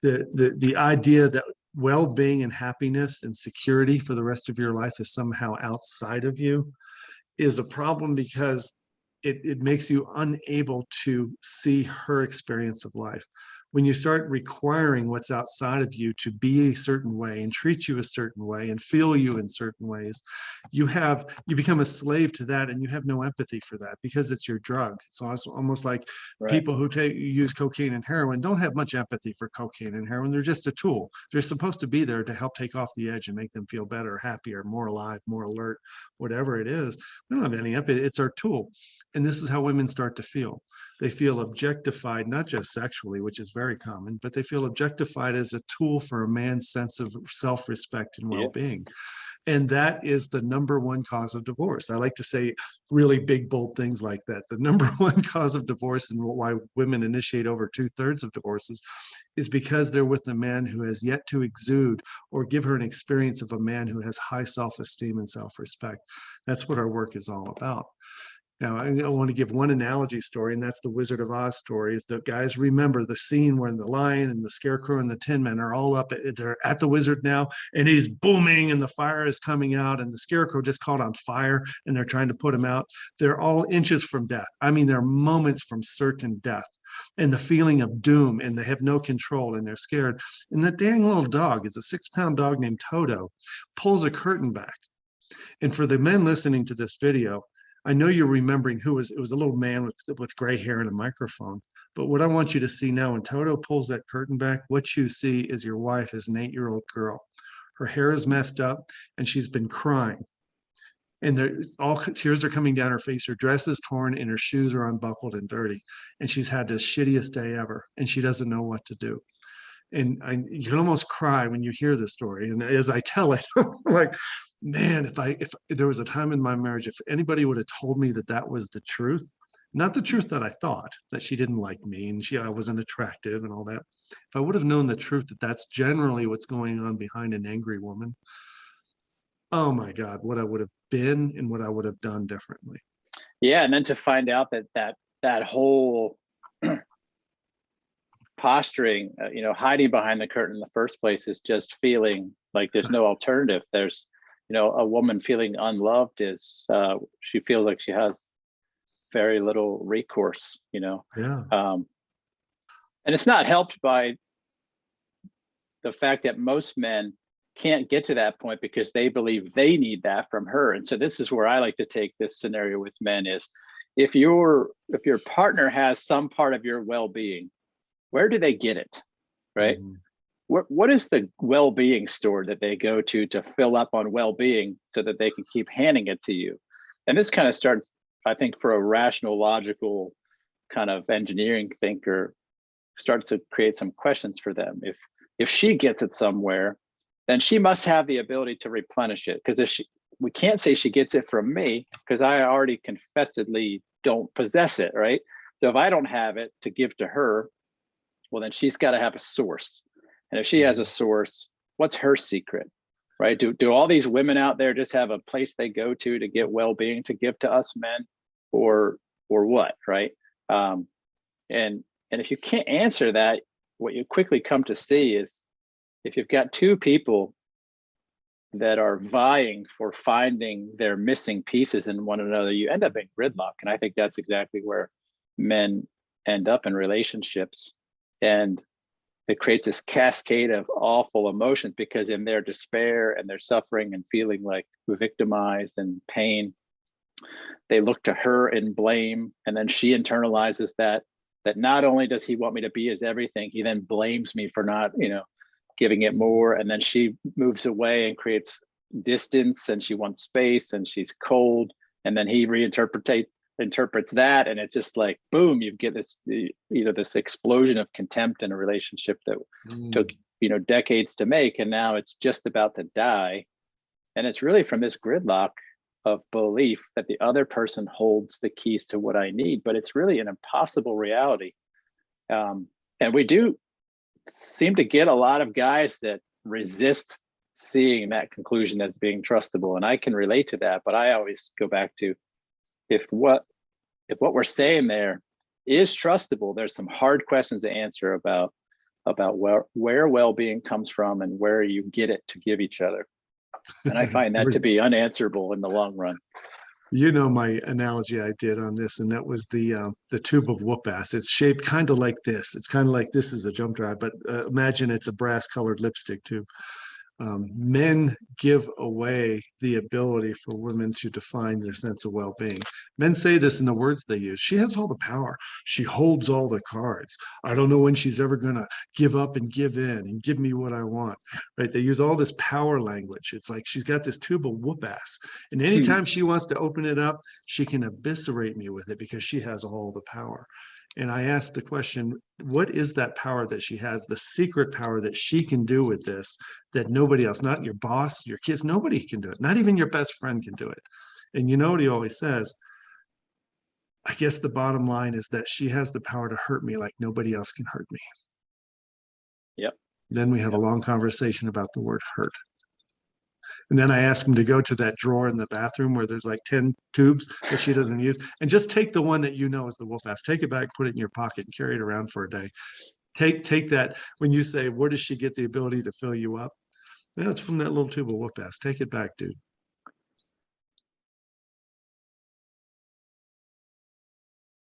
The idea that well-being and happiness and security for the rest of your life is somehow outside of you is a problem, because it makes you unable to see her experience of life. When you start requiring what's outside of you to be a certain way and treat you a certain way and feel you in certain ways, you become a slave to that, and you have no empathy for that because it's your drug. It's almost like Right. people who use cocaine and heroin don't have much empathy for cocaine and heroin. They're just a tool. They're supposed to be there to help take off the edge and make them feel better, happier, more alive, more alert, whatever it is. We don't have any empathy. It's our tool. And this is how women start to feel. They feel objectified, not just sexually, which is very common, but they feel objectified as a tool for a man's sense of self-respect and Yeah. well-being. And that is the number one cause of divorce. I like to say really big, bold things like that. The number one cause of divorce, and why women initiate over 2/3 of divorces, is because they're with a man who has yet to exude or give her an experience of a man who has high self-esteem and self-respect. That's what our work is all about. Now, I want to give one analogy story, and that's the Wizard of Oz story. If the guys remember the scene where the lion and the scarecrow and the Tin Men are all up, they're at the wizard now, and he's booming, and the fire is coming out, and the scarecrow just caught on fire, and they're trying to put him out. They're all inches from death. I mean, they're moments from certain death, and the feeling of doom, and they have no control, and they're scared. And that dang little dog is a 6-pound dog named Toto, pulls a curtain back. And for the men listening to this video, I know you're remembering it was a little man with gray hair and a microphone. But what I want you to see now, when Toto pulls that curtain back, what you see is your wife is an 8-year-old girl. Her hair is messed up, and she's been crying. And all tears are coming down her face. Her dress is torn, and her shoes are unbuckled and dirty. And she's had the shittiest day ever, and she doesn't know what to do. And you can almost cry when you hear this story. And as I tell it, like, man, if there was a time in my marriage, if anybody would have told me that that was the truth, not the truth that I thought, that she didn't like me and I wasn't attractive and all that, if I would have known the truth that that's generally what's going on behind an angry woman, oh my God, what I would have been and what I would have done differently. Yeah, and then to find out that whole posturing, hiding behind the curtain in the first place is just feeling like there's no alternative. There's, a woman feeling unloved is, she feels like she has very little recourse, Yeah. And it's not helped by the fact that most men can't get to that point because they believe they need that from her. And so this is where I like to take this scenario with men is, if your partner has some part of your well-being, where do they get it, right? Mm-hmm. What is the well-being store that they go to fill up on well-being so that they can keep handing it to you? And this kind of starts, I think, for a rational, logical kind of engineering thinker, starts to create some questions for them. If she gets it somewhere, then she must have the ability to replenish it. Because we can't say she gets it from me, because I already confessedly don't possess it, right? So if I don't have it to give to her, well, then she's got to have a source. And if she has a source, what's her secret, right? Do all these women out there just have a place they go to get well-being to give to us men, or what, right? And if you can't answer that, what you quickly come to see is, if you've got two people that are vying for finding their missing pieces in one another, you end up in gridlock. And I think that's exactly where men end up in relationships. And it creates this cascade of awful emotions, because in their despair and their suffering and feeling like victimized and pain, they look to her in blame. And then she internalizes that not only does he want me to be his everything, he then blames me for not, giving it more. And then she moves away and creates distance, and she wants space, and she's cold. And then he interprets that, and it's just like, boom, you get this, this explosion of contempt in a relationship that took, decades to make. And now it's just about to die. And it's really from this gridlock of belief that the other person holds the keys to what I need, but it's really an impossible reality. And we do seem to get a lot of guys that resist seeing that conclusion as being trustable. And I can relate to that, but I always go back to, if what we're saying there is trustable, there's some hard questions to answer about about where well-being comes from and where you get it to give each other. And I find that to be unanswerable in the long run. You know my analogy I did on this, and that was the tube of whoop ass. It's shaped kind of like this. It's kind of like this is a jump drive, but imagine it's a brass colored lipstick tube. Men give away the ability for women to define their sense of well-being. Men say this in the words they use. She has all the power. She holds all the cards. I don't know when she's ever going to give up and give in and give me what I want. Right? They use all this power language. It's like she's got this tube of whoop ass. And anytime she wants to open it up, she can eviscerate me with it because she has all the power. And I asked the question, what is that power that she has, the secret power that she can do with this that nobody else, not your boss, your kids, nobody can do it. Not even your best friend can do it. And you know what he always says? I guess the bottom line is that she has the power to hurt me like nobody else can hurt me. Yep. Then we have a long conversation about the word hurt. And then I ask him to go to that drawer in the bathroom where there's like 10 tubes that she doesn't use, and just take the one that you know is the wolf ass, take it back, put it in your pocket and carry it around for a day. Take that. When you say, where does she get the ability to fill you up? Yeah, it's from that little tube of whoop ass. Take it back, dude.